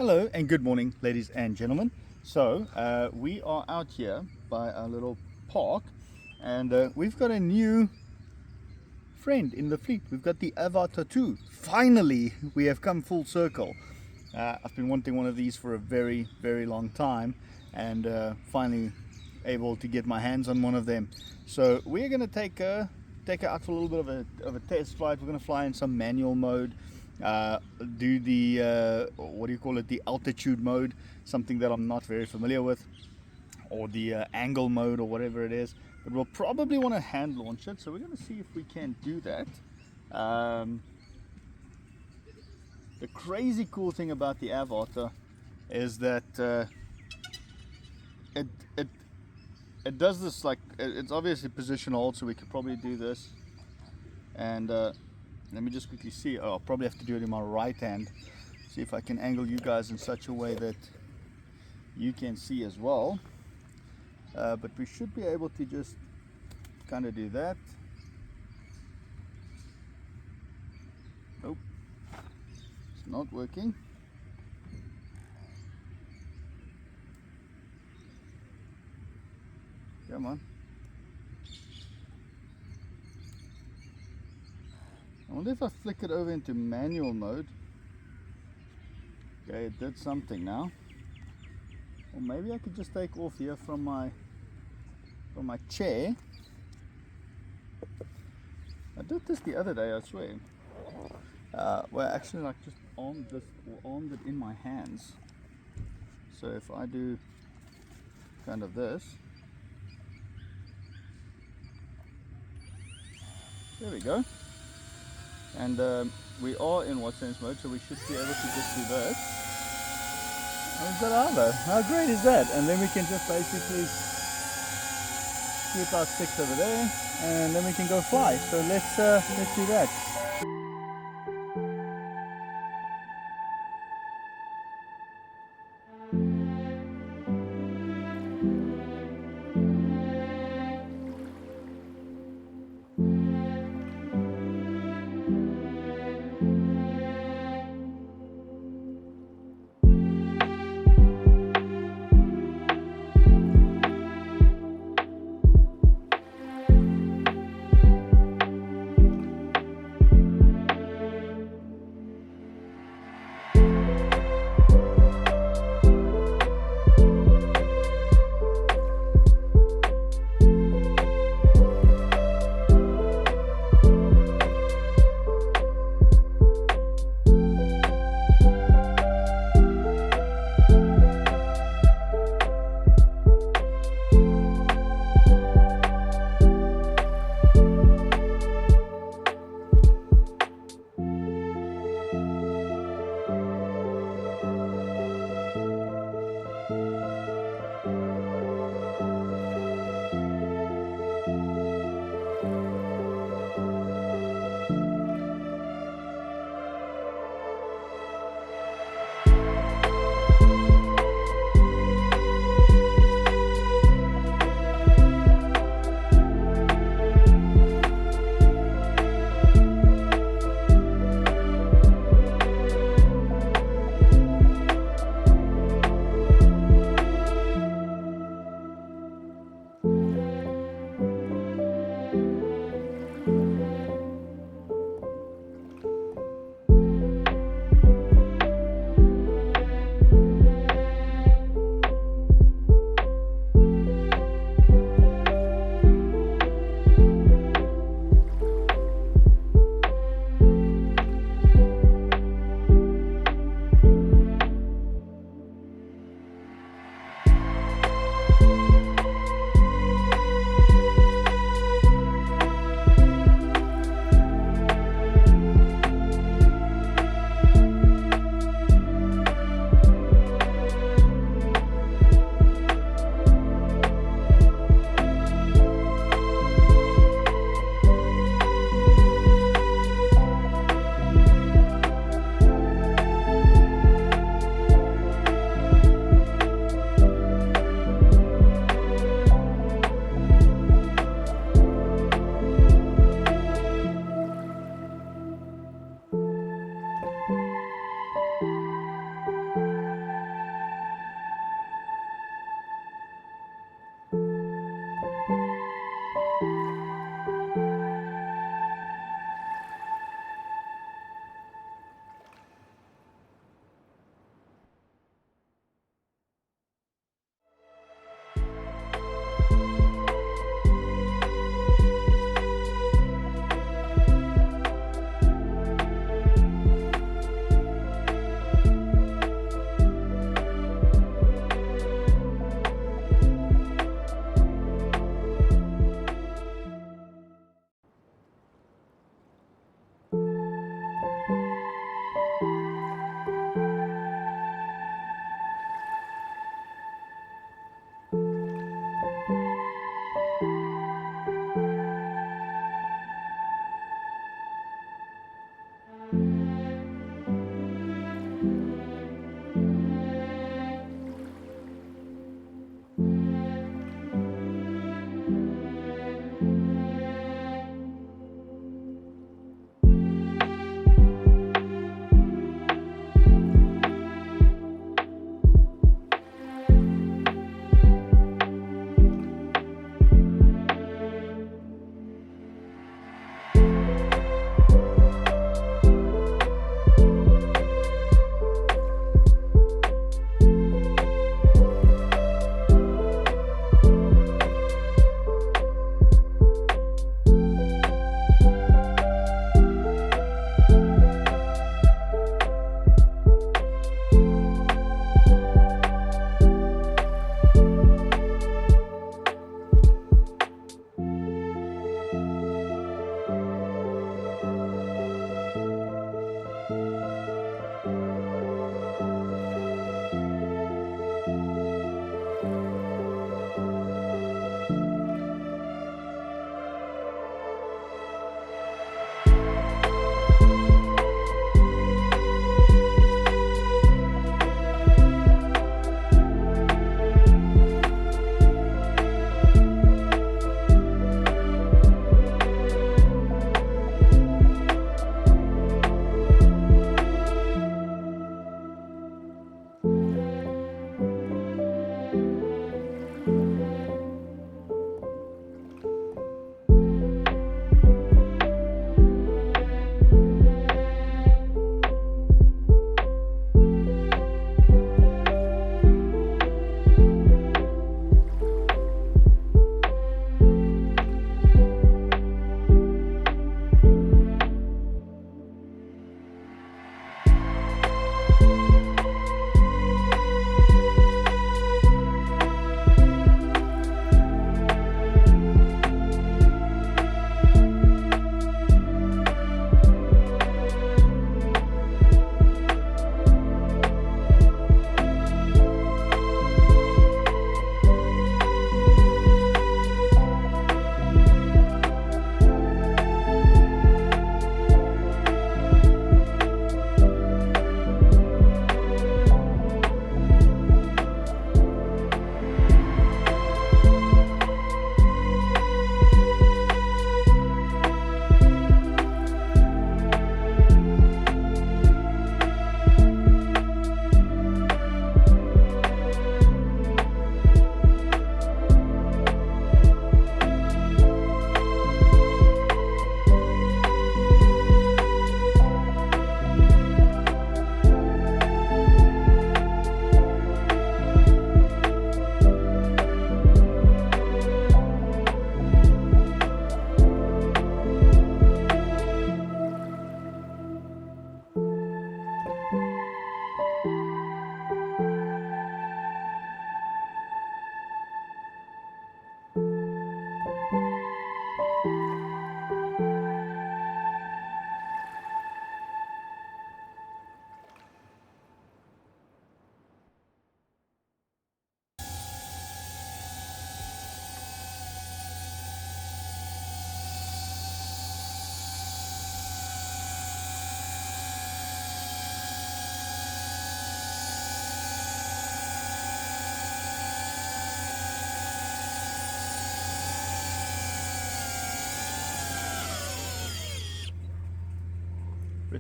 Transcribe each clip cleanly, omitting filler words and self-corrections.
Hello and good morning, ladies and gentlemen. So we are out here by our little park, and we've got a new friend in the fleet. We've got the Avata 2. Finally, we have come full circle. I've been wanting one of these for a very long time, and finally able to get my hands on one of them. So we're going to take her out for a little bit of a test flight. We're going to fly in some manual mode, do the what do you call it, the altitude mode, something that I'm not very familiar with, or the angle mode, or whatever it is. But we'll probably want to hand launch it, so we're going to see if we can do that. The crazy cool thing about the Avata is that it does this, like, it's obviously position hold, so we could probably do this. And let me just quickly see. Oh, I'll probably have to do it in my right hand. See if I can angle you guys in such a way that you can see as well. But we should be able to just kind of do that. Nope, it's not working. Come on. I wonder if I flick it over into manual mode. Okay, it did something now. Or maybe I could just take off here from my chair. I did this the other day, I swear. Well, actually, like, just armed this, or armed it in my hands. So if I do kind of this, there we go. And we are in what's sense mode, so we should be able to just do this. How's that over? How great is that? And then we can just basically keep our sticks over there, and then we can go fly. So let's do that.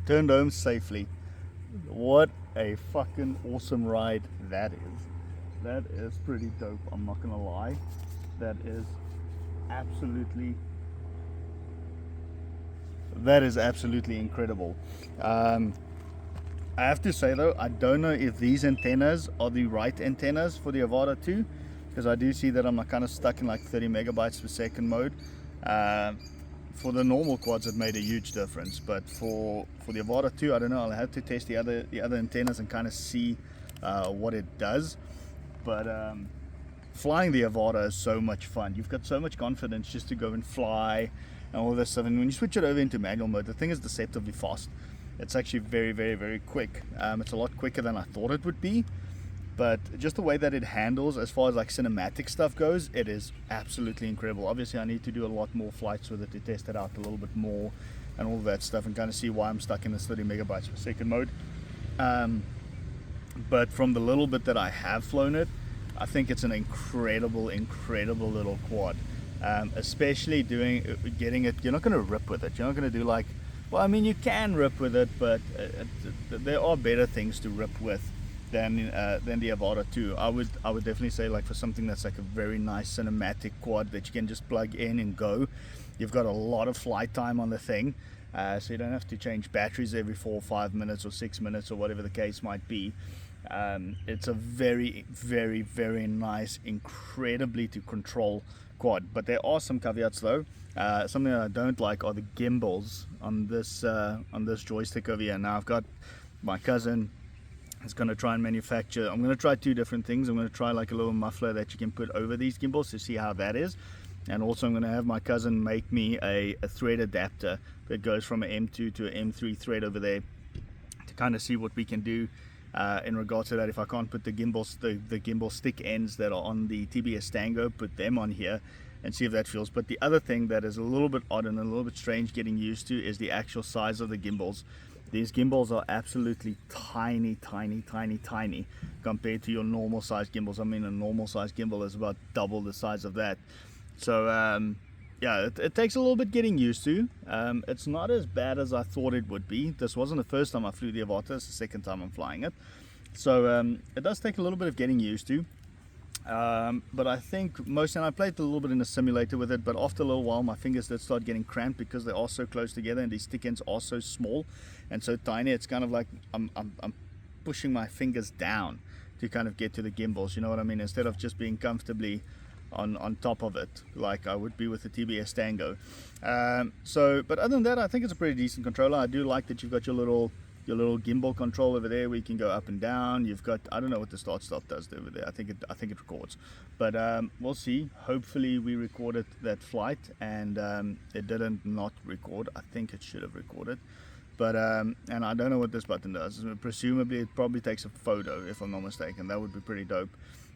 returned home safely. What a fucking awesome ride that is. That is pretty dope, I'm not gonna lie. That is absolutely incredible. I have to say though, I don't know if these antennas are the right antennas for the Avata 2, because I do see that I'm kind of stuck in like 30 megabytes per second mode. For the normal quads it made a huge difference, but for the Avata 2, I don't know, I'll have to test the other antennas and kind of see what it does. But flying the Avata is so much fun. You've got so much confidence just to go and fly and all this stuff, and when you switch it over into manual mode, the thing is deceptively fast. It's actually very, very, very quick. It's a lot quicker than I thought it would be, but just the way that it handles as far as like cinematic stuff goes, it is absolutely incredible. Obviously I need to do a lot more flights with it to test it out a little bit more and all that stuff, and kind of see why I'm stuck in this 30 megabytes per second mode. But from the little bit that I have flown it, I think it's an incredible little quad. Especially getting it, you're not going to rip with it. You're not going to do like, well, I mean, you can rip with it, but there are better things to rip with than the Avata 2. I would definitely say, like, for something that's like a very nice cinematic quad that you can just plug in and go, you've got a lot of flight time on the thing, so you don't have to change batteries every 4 or 5 minutes or 6 minutes or whatever the case might be. It's a very, very, very nice, incredibly to control quad, but there are some caveats though. Something that I don't like are the gimbals on this joystick over here. Now I've got my cousin is going to try and manufacture, I'm going to try 2 different things. I'm going to try like a little muffler that you can put over these gimbals to see how that is, and also I'm going to have my cousin make me a thread adapter that goes from an M2 to an M3 thread over there, to kind of see what we can do in regards to that. If I can't put the gimbals, the gimbal stick ends that are on the TBS Tango, put them on here and see if that feels. But the other thing that is a little bit odd and a little bit strange getting used to is the actual size of the gimbals. These gimbals are absolutely tiny compared to your normal size gimbals. I mean, a normal size gimbal is about double the size of that. So yeah, it takes a little bit getting used to. It's not as bad as I thought it would be. This wasn't the first time I flew the Avata, it's the second time I'm flying it. So it does take a little bit of getting used to. But I think and I played a little bit in a simulator with it, but after a little while my fingers did start getting cramped because they are so close together and these stick ends are so small and so tiny. It's kind of like I'm pushing my fingers down to kind of get to the gimbals, you know what I mean, instead of just being comfortably on top of it like I would be with the TBS Tango. But other than that, I think it's a pretty decent controller. I do like that you've got your little gimbal control over there where you can go up and down. You've got, I don't know what the start stop does over there. I think it records, but we'll see. Hopefully we recorded that flight and it didn't not record. I think it should have recorded, but and I don't know what this button does. Presumably it probably takes a photo, if I'm not mistaken. That would be pretty dope.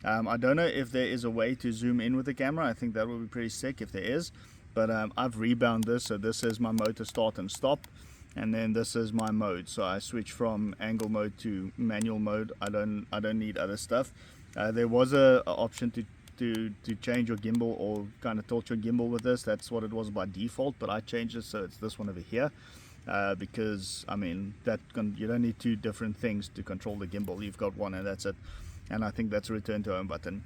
I don't know if there is a way to zoom in with the camera. I think that would be pretty sick if there is, but I've rebound this, so this is my mode to start and stop, and then this is my mode. So I switch from angle mode to manual mode. I don't need other stuff. There was a option to change your gimbal or kind of tilt your gimbal with this. That's what it was by default, but I changed it so it's this one over here, because I mean you don't need 2 different things to control the gimbal. You've got one and that's it. And I think that's a return to home button.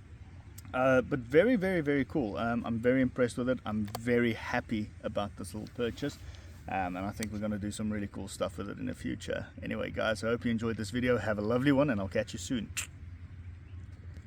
But very, very, very cool. I'm very impressed with it. I'm very happy about this little purchase, and I think we're going to do some really cool stuff with it in the future. Anyway guys, I hope you enjoyed this video. Have a lovely one, and I'll catch you soon.